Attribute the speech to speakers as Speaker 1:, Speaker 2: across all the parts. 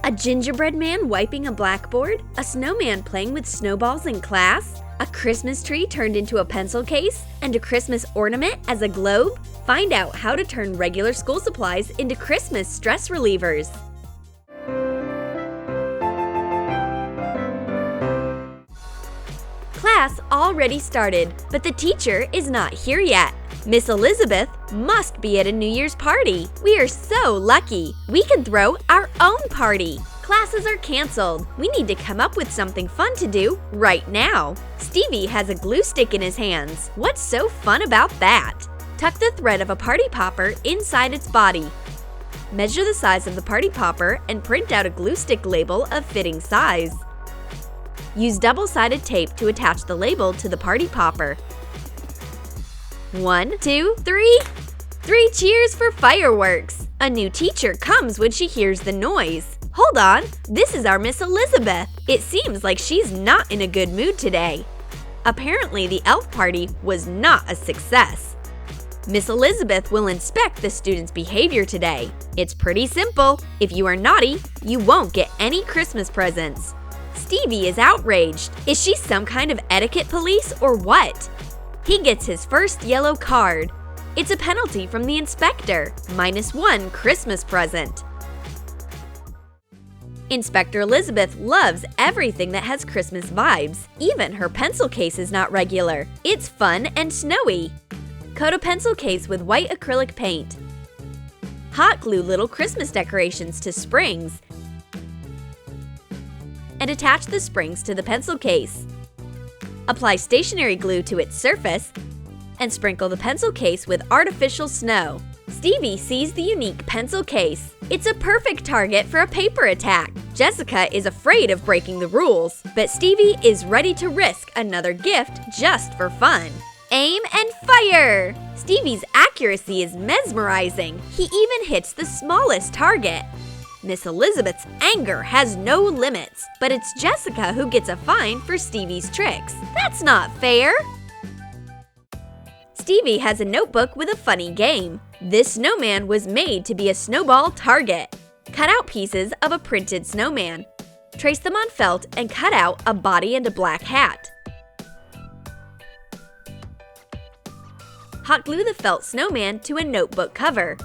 Speaker 1: A gingerbread man wiping a blackboard? A snowman playing with snowballs in class? A Christmas tree turned into a pencil case? And a Christmas ornament as a globe? Find out how to turn regular school supplies into Christmas stress relievers. Class already started, but the teacher is not here yet. Miss Elizabeth must be at a New Year's party. We are so lucky. We can throw our own party. Classes are canceled. We need to come up with something fun to do right now. Stevie has a glue stick in his hands. What's so fun about that? Tuck the thread of a party popper inside its body. Measure the size of the party popper and print out a glue stick label of fitting size. Use double-sided tape to attach the label to the party popper. 1, 2, 3! 3 cheers for fireworks! A new teacher comes when she hears the noise. Hold on, this is our Miss Elizabeth. It seems like she's not in a good mood today. Apparently, the elf party was not a success. Miss Elizabeth will inspect the students' behavior today. It's pretty simple. If you are naughty, you won't get any Christmas presents. Stevie is outraged. Is she some kind of etiquette police or what? He gets his first yellow card. It's a penalty from the inspector, -1 Christmas present. Inspector Elizabeth loves everything that has Christmas vibes. Even her pencil case is not regular. It's fun and snowy. Coat a pencil case with white acrylic paint. Hot glue little Christmas decorations to springs and attach the springs to the pencil case. Apply stationery glue to its surface and sprinkle the pencil case with artificial snow. Stevie sees the unique pencil case. It's a perfect target for a paper attack. Jessica is afraid of breaking the rules, but Stevie is ready to risk another gift just for fun. Aim and fire! Stevie's accuracy is mesmerizing. He even hits the smallest target. Miss Elizabeth's anger has no limits, but it's Jessica who gets a fine for Stevie's tricks. That's not fair! Stevie has a notebook with a funny game. This snowman was made to be a snowball target. Cut out pieces of a printed snowman. Trace them on felt and cut out a body and a black hat. Hot glue the felt snowman to a notebook cover.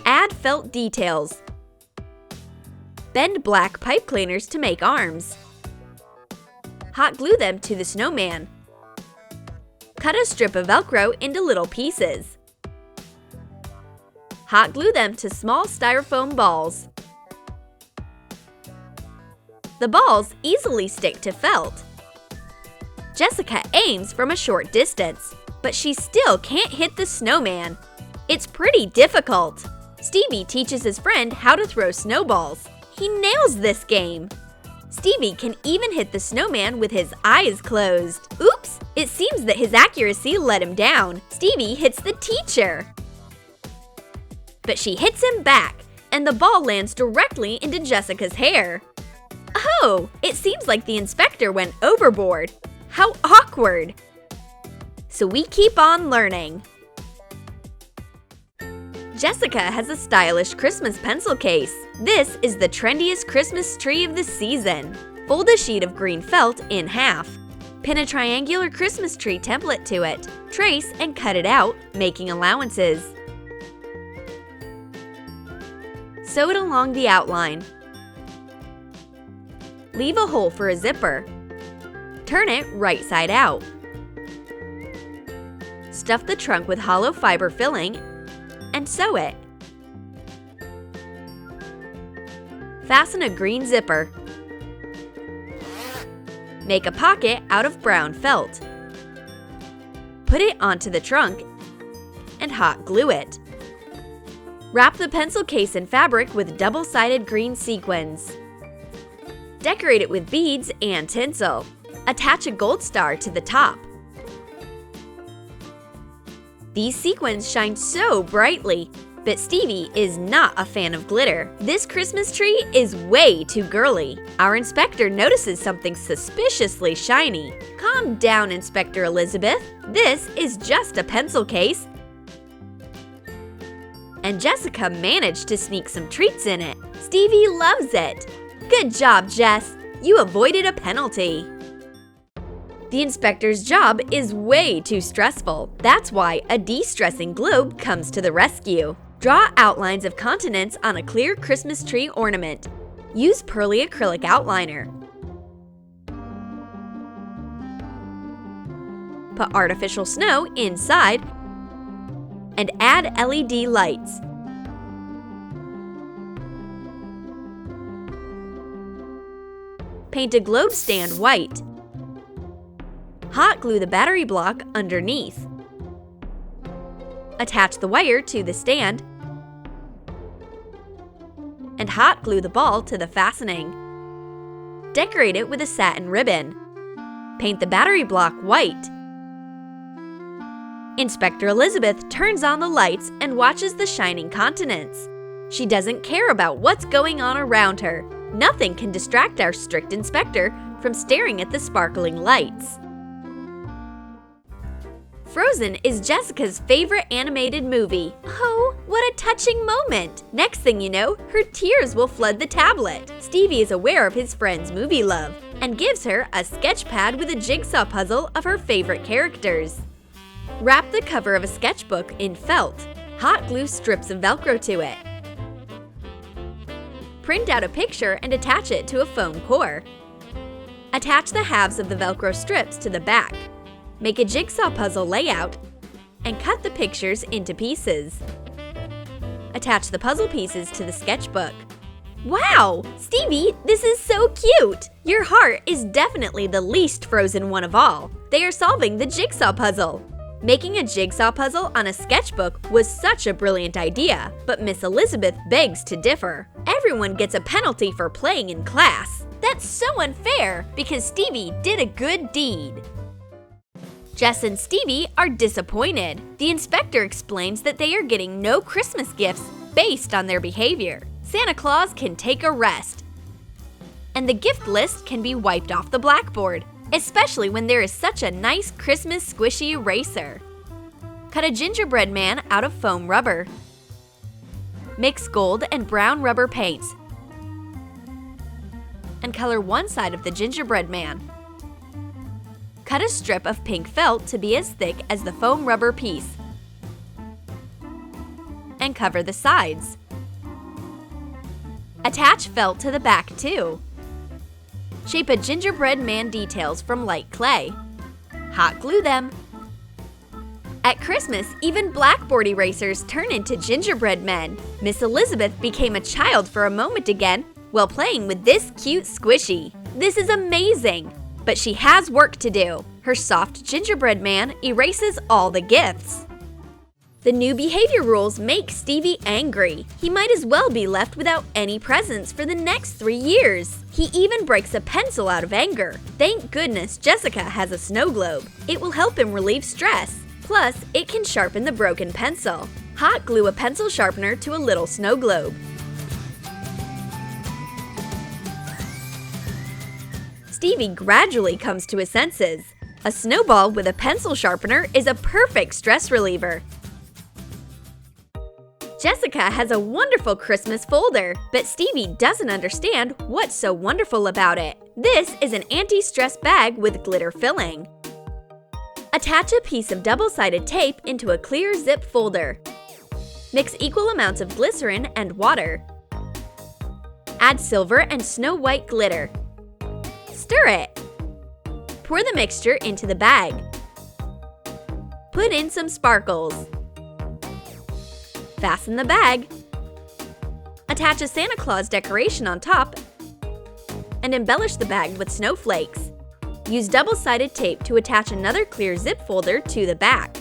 Speaker 1: Add felt details. Bend black pipe cleaners to make arms. Hot glue them to the snowman. Cut a strip of Velcro into little pieces. Hot glue them to small styrofoam balls. The balls easily stick to felt. Jessica aims from a short distance, but she still can't hit the snowman. It's pretty difficult. Stevie teaches his friend how to throw snowballs. He nails this game. Stevie can even hit the snowman with his eyes closed. Oops! It seems that his accuracy let him down. Stevie hits the teacher. But she hits him back, and the ball lands directly into Jessica's hair. Oh! It seems like the inspector went overboard. How awkward! So we keep on learning. Jessica has a stylish Christmas pencil case. This is the trendiest Christmas tree of the season. Fold a sheet of green felt in half. Pin a triangular Christmas tree template to it. Trace and cut it out, making allowances. Sew it along the outline. Leave a hole for a zipper. Turn it right side out. Stuff the trunk with hollow fiber filling and sew it. Fasten a green zipper. Make a pocket out of brown felt. Put it onto the trunk and hot glue it. Wrap the pencil case in fabric with double-sided green sequins. Decorate it with beads and tinsel. Attach a gold star to the top. These sequins shine so brightly, but Stevie is not a fan of glitter. This Christmas tree is way too girly. Our inspector notices something suspiciously shiny. Calm down, Inspector Elizabeth. This is just a pencil case. And Jessica managed to sneak some treats in it. Stevie loves it! Good job, Jess! You avoided a penalty. The inspector's job is way too stressful. That's why a de-stressing globe comes to the rescue. Draw outlines of continents on a clear Christmas tree ornament. Use Pearly acrylic outliner. Put artificial snow inside and add LED lights. Paint a globe stand white. Hot glue the battery block underneath. Attach the wire to the stand and hot glue the ball to the fastening. Decorate it with a satin ribbon. Paint the battery block white. Inspector Elizabeth turns on the lights and watches the shining continents. She doesn't care about what's going on around her. Nothing can distract our strict inspector from staring at the sparkling lights. Frozen is Jessica's favorite animated movie. Oh, what a touching moment! Next thing you know, her tears will flood the tablet. Stevie is aware of his friend's movie love and gives her a sketch pad with a jigsaw puzzle of her favorite characters. Wrap the cover of a sketchbook in felt. Hot glue strips of Velcro to it. Print out a picture and attach it to a foam core. Attach the halves of the Velcro strips to the back. Make a jigsaw puzzle layout and cut the pictures into pieces. Attach the puzzle pieces to the sketchbook. Wow! Stevie, this is so cute! Your heart is definitely the least frozen one of all. They are solving the jigsaw puzzle. Making a jigsaw puzzle on a sketchbook was such a brilliant idea, but Miss Elizabeth begs to differ. Everyone gets a penalty for playing in class. That's so unfair because Stevie did a good deed. Jess and Stevie are disappointed. The inspector explains that they are getting no Christmas gifts based on their behavior. Santa Claus can take a rest. And the gift list can be wiped off the blackboard, especially when there is such a nice Christmas squishy eraser. Cut a gingerbread man out of foam rubber. Mix gold and brown rubber paints and color one side of the gingerbread man. Cut a strip of pink felt to be as thick as the foam rubber piece and cover the sides. Attach felt to the back too. Shape a gingerbread man details from light clay. Hot glue them. At Christmas, even blackboard erasers turn into gingerbread men. Miss Elizabeth became a child for a moment again while playing with this cute squishy. This is amazing! But she has work to do. Her soft gingerbread man erases all the gifts. The new behavior rules make Stevie angry. He might as well be left without any presents for the next 3 years. He even breaks a pencil out of anger. Thank goodness Jessica has a snow globe. It will help him relieve stress. Plus, it can sharpen the broken pencil. Hot glue a pencil sharpener to a little snow globe. Stevie gradually comes to his senses. A snowball with a pencil sharpener is a perfect stress reliever. Jessica has a wonderful Christmas folder, but Stevie doesn't understand what's so wonderful about it. This is an anti-stress bag with glitter filling. Attach a piece of double-sided tape into a clear zip folder. Mix equal amounts of glycerin and water. Add silver and snow white glitter. Stir it. Pour the mixture into the bag. Put in some sparkles. Fasten the bag. Attach a Santa Claus decoration on top and embellish the bag with snowflakes. Use double-sided tape to attach another clear zip folder to the back.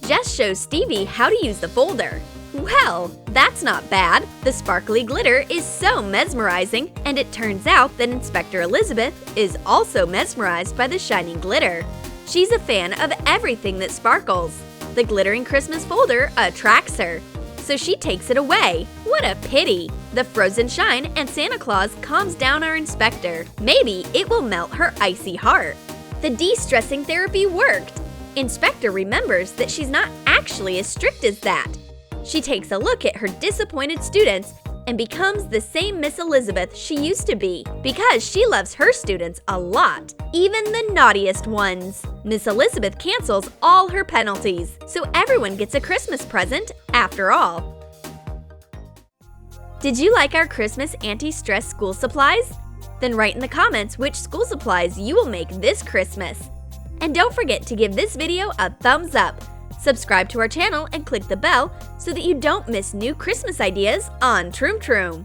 Speaker 1: Jess shows Stevie how to use the folder. Well, that's not bad. The sparkly glitter is so mesmerizing, and it turns out that Inspector Elizabeth is also mesmerized by the shining glitter. She's a fan of everything that sparkles. The glittering Christmas folder attracts her, so she takes it away. What a pity! The frozen shine and Santa Claus calms down our inspector. Maybe it will melt her icy heart. The de-stressing therapy worked. Inspector remembers that she's not actually as strict as that. She takes a look at her disappointed students and becomes the same Miss Elizabeth she used to be because she loves her students a lot, even the naughtiest ones. Miss Elizabeth cancels all her penalties, so everyone gets a Christmas present after all. Did you like our Christmas anti-stress school supplies? Then write in the comments which school supplies you will make this Christmas. And don't forget to give this video a thumbs up. Subscribe to our channel and click the bell so that you don't miss new Christmas ideas on Troom Troom.